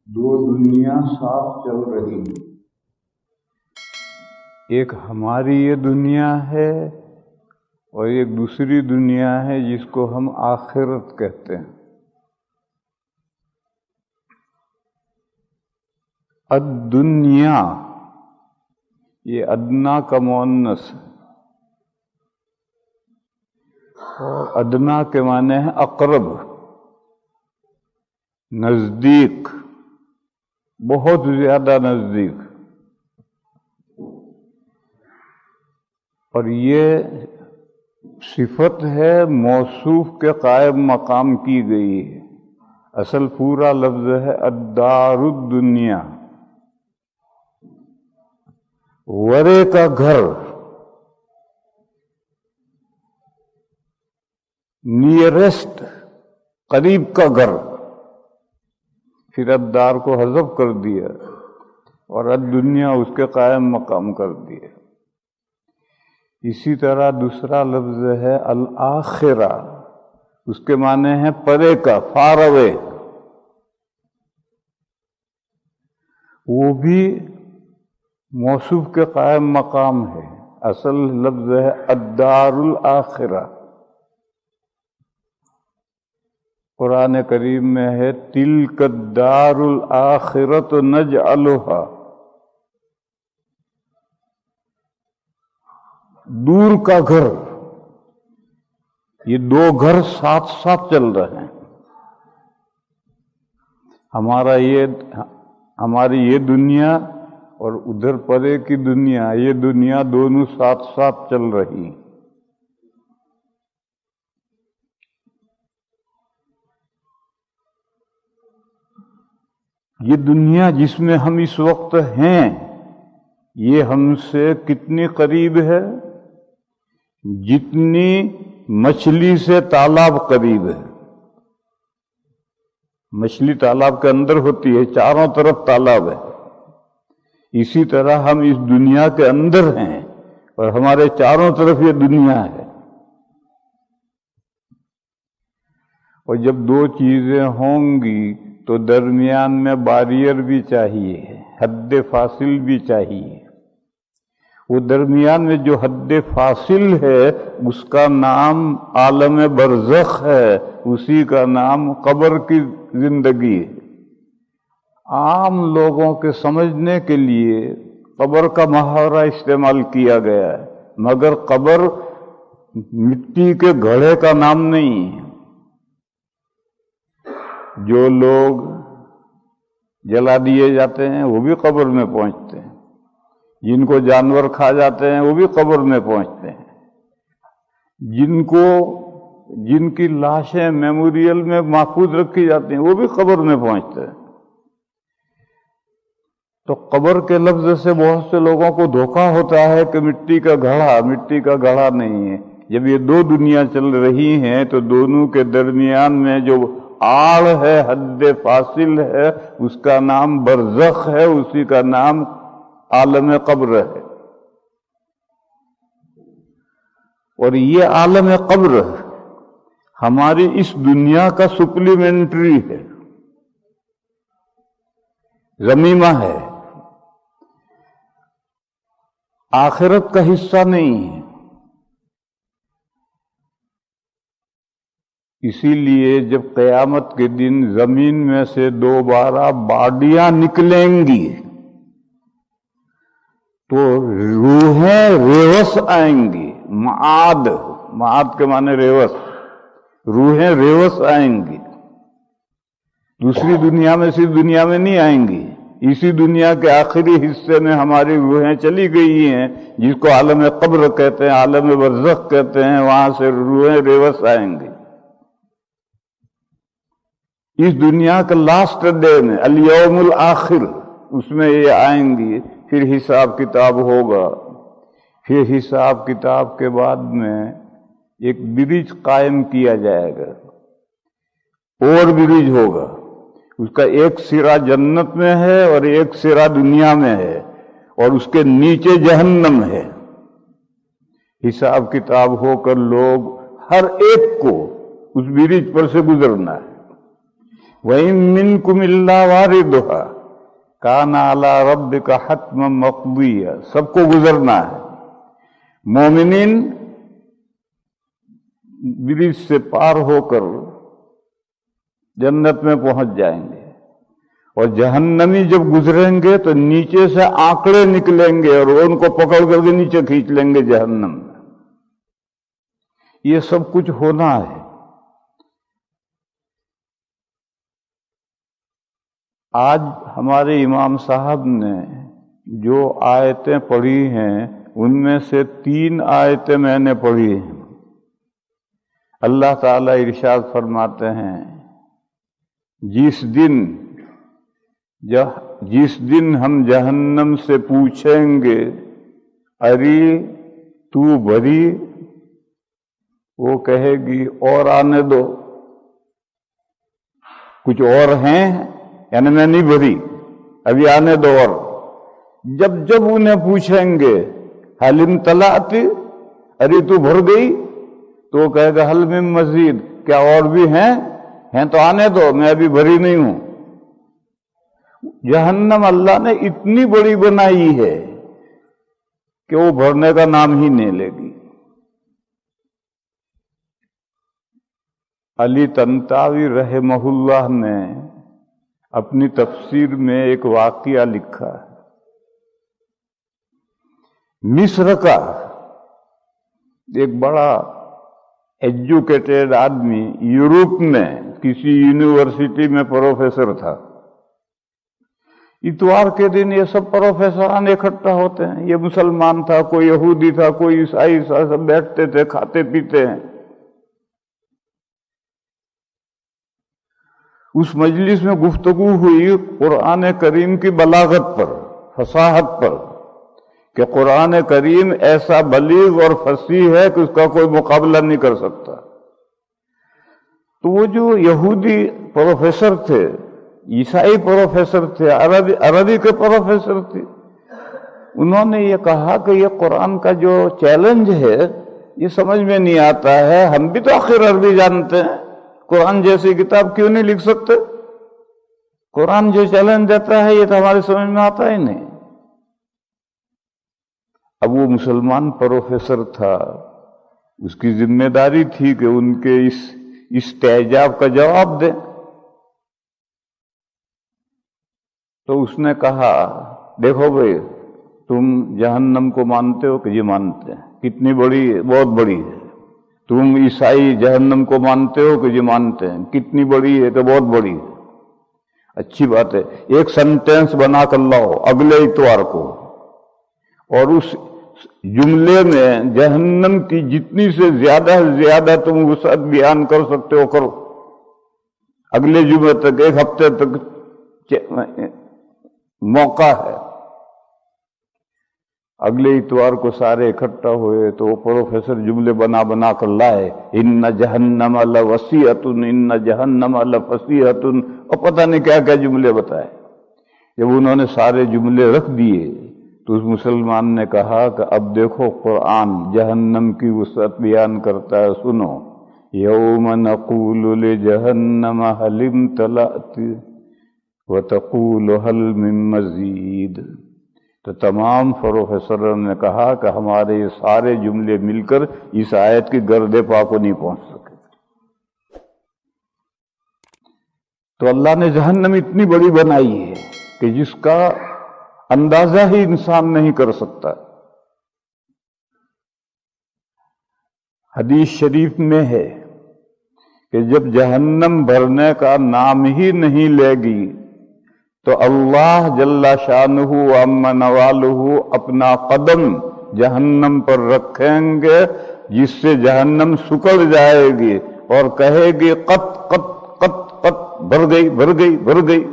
دو دنیا ساتھ چل رہی ہیں. ایک ہماری یہ دنیا ہے اور ایک دوسری دنیا ہے جس کو ہم آخرت کہتے ہیں. الدنیا یہ ادنا کا مؤنث ہے اور ادنا کے معنی ہے اقرب، نزدیک، بہت زیادہ نزدیک. اور یہ صفت ہے موصوف کے قائم مقام کی گئی ہے. اصل پورا لفظ ہے الدار الدنیا، ورے کا گھر، نیئرسٹ، قریب کا گھر. پھر الدار کو حذف کر دیا اور الدنیا اس کے قائم مقام کر دیا. اسی طرح دوسرا لفظ ہے الآخرہ، اس کے معنی ہے پرے کا، فار اوے. وہ بھی موصوف کے قائم مقام ہے. اصل لفظ ہے الدار الآخرہ. قرآن کریم میں ہے تلک الدار الآخرۃ نجعلھا، دور کا گھر. یہ دو گھر ساتھ ساتھ چل رہے ہیں. ہماری یہ دنیا اور ادھر پرے کی دنیا، یہ دنیا دونوں ساتھ ساتھ چل رہی ہیں. یہ دنیا جس میں ہم اس وقت ہیں یہ ہم سے کتنی قریب ہے؟ جتنی مچھلی سے تالاب قریب ہے. مچھلی تالاب کے اندر ہوتی ہے، چاروں طرف تالاب ہے. اسی طرح ہم اس دنیا کے اندر ہیں اور ہمارے چاروں طرف یہ دنیا ہے. اور جب دو چیزیں ہوں گی تو درمیان میں بیریئر بھی چاہیے، حد فاصل بھی چاہیے. وہ درمیان میں جو حد فاصل ہے اس کا نام عالم برزخ ہے، اسی کا نام قبر کی زندگی ہے. عام لوگوں کے سمجھنے کے لیے قبر کا محاورہ استعمال کیا گیا ہے، مگر قبر مٹی کے گھڑے کا نام نہیں ہے. جو لوگ جلا دیے جاتے ہیں وہ بھی قبر میں پہنچتے ہیں، جن کو جانور کھا جاتے ہیں وہ بھی قبر میں پہنچتے ہیں، جن کی لاشیں میموریل میں محفوظ رکھی جاتی ہیں وہ بھی قبر میں پہنچتے ہیں. تو قبر کے لفظ سے بہت سے لوگوں کو دھوکہ ہوتا ہے کہ مٹی کا گھڑا نہیں ہے. جب یہ دو دنیا چل رہی ہیں تو دونوں کے درمیان میں جو آڑ ہے، حد فاصل ہے، اس کا نام برزخ ہے، اسی کا نام عالم قبر ہے. اور یہ عالم قبر ہماری اس دنیا کا سپلیمنٹری ہے، ضمیمہ ہے، آخرت کا حصہ نہیں ہے. اسی لیے جب قیامت کے دن زمین میں سے دوبارہ باڈیاں نکلیں گی تو روحیں ریوس آئیں گی. معاد کے معنی ریوس، روحیں ریوس آئیں گی. دوسری دنیا میں اسی دنیا میں نہیں آئیں گی. اسی دنیا کے آخری حصے میں ہماری روحیں چلی گئی ہیں جس کو عالم قبر کہتے ہیں، عالم برزخ کہتے ہیں. وہاں سے روحیں ریوس آئیں گی. اس دنیا کا لاسٹ ڈے میں الیوم الآخر اس میں یہ آئیں گی. پھر حساب کتاب ہوگا. پھر حساب کتاب کے بعد میں ایک برج قائم کیا جائے گا، اور برج ہوگا. اس کا ایک سرا جنت میں ہے اور ایک سرا دنیا میں ہے، اور اس کے نیچے جہنم ہے. حساب کتاب ہو کر لوگ ہر ایک کو اس برج پر سے گزرنا ہے. وَإِن مِّنكُمْ إِلَّا وَارِدُهَا كَانَ عَلَى رَبِّكَ حَتْمًا مَّقْضِيًّا، سب کو گزرنا ہے۔ مومنین برج سے پار ہو کر جنت میں پہنچ جائیں گے، اور جہنمی جب گزریں گے تو نیچے سے آنکڑے نکلیں گے اور ان کو پکڑ کر کے نیچے کھینچ لیں گے جہنم میں۔ یہ سب کچھ ہونا ہے۔ آج ہمارے امام صاحب نے جو آیتیں پڑھی ہیں ان میں سے 3 آیتیں میں نے پڑھی ہیں۔ اللہ تعالیٰ ارشاد فرماتے ہیں، جس دن ہم جہنم سے پوچھیں گے اری تو بھری، وہ کہے گی اور آنے دو، کچھ اور ہیں، یعنی میں نہیں بھری، ابھی آنے دو۔ اور جب انہیں پوچھیں گے حل امتلأت، ارے تو بھر گئی، تو وہ کہے گا حل من مزید، کیا اور بھی ہیں تو آنے دو، میں ابھی بھری نہیں ہوں۔ جہنم اللہ نے اتنی بڑی بنائی ہے کہ وہ بھرنے کا نام ہی نہیں لے گی۔ علی طنطاوی رحمہ اللہ نے اپنی تفسیر میں ایک واقعہ لکھا ہے۔ مصر کا ایک بڑا ایجوکیٹڈ آدمی یورپ میں کسی یونیورسٹی میں پروفیسر تھا۔ اتوار کے دن یہ سب پروفیسران اکٹھا ہوتے ہیں، یہ مسلمان تھا، کوئی یہودی تھا، کوئی عیسائی تھا، سب بیٹھتے تھے، کھاتے پیتے ہیں۔ اس مجلس میں گفتگو ہوئی قرآن کریم کی بلاغت پر، فصاحت پر، کہ قرآن کریم ایسا بلیغ اور فصیح ہے کہ اس کا کوئی مقابلہ نہیں کر سکتا۔ تو وہ جو یہودی پروفیسر تھے، عیسائی پروفیسر تھے، عربی کے پروفیسر تھے، انہوں نے یہ کہا کہ یہ قرآن کا جو چیلنج ہے یہ سمجھ میں نہیں آتا ہے، ہم بھی تو آخر عربی جانتے ہیں، قرآن جیسی کتاب کیوں نہیں لکھ سکتے؟ قرآن جو چیلنج دیتا ہے یہ تو ہمارے سمجھ میں آتا ہی نہیں۔ اب وہ مسلمان پروفیسر تھا، اس کی ذمہ داری تھی کہ ان کے اس تعجب کا جواب دے۔ تو اس نے کہا، دیکھو بھئی، تم جہنم کو مانتے ہو کہ یہ مانتے ہیں، کتنی بڑی ہے؟ بہت بڑی ہے۔ تم عیسائی جہنم کو مانتے ہو کہ یہ مانتے ہیں، کتنی بڑی ہے؟ کہ بہت بڑی ہے۔ اچھی بات ہے، ایک سنٹینس بنا کر لاؤ اگلے اتوار کو، اور اس جملے میں جہنم کی جتنی سے زیادہ تم وسعت بیان کر سکتے ہو کرو۔ اگلے جمعے تک، ایک ہفتے تک موقع ہے۔ اگلے اتوار کو سارے اکٹھا ہوئے تو وہ پروفیسر جملے بنا کر لائے، ان جہنم لوسیعۃ، ان جہنم لفسیحۃ، اور پتہ نہیں کیا کیا جملے بتائے۔ جب انہوں نے سارے جملے رکھ دیے تو اس مسلمان نے کہا کہ اب دیکھو قرآن جہنم کی وسعت بیان کرتا ہے، سنو، یوم نقول لجہنم حل امتلأت وتقول حل من مزید۔ تو تمام پروفیسروں نے کہا کہ ہمارے یہ سارے جملے مل کر اس آیت کی گرد پا کو نہیں پہنچ سکے۔ تو اللہ نے جہنم اتنی بڑی بنائی ہے کہ جس کا اندازہ ہی انسان نہیں کر سکتا۔ حدیث شریف میں ہے کہ جب جہنم بھرنے کا نام ہی نہیں لے گی تو اللہ جل شانہ و عم نوالہ اپنا قدم جہنم پر رکھیں گے، جس سے جہنم سکڑ جائے گی اور کہے گی قط قط قط قط، بھر گئی بھر گئی بھر گئی۔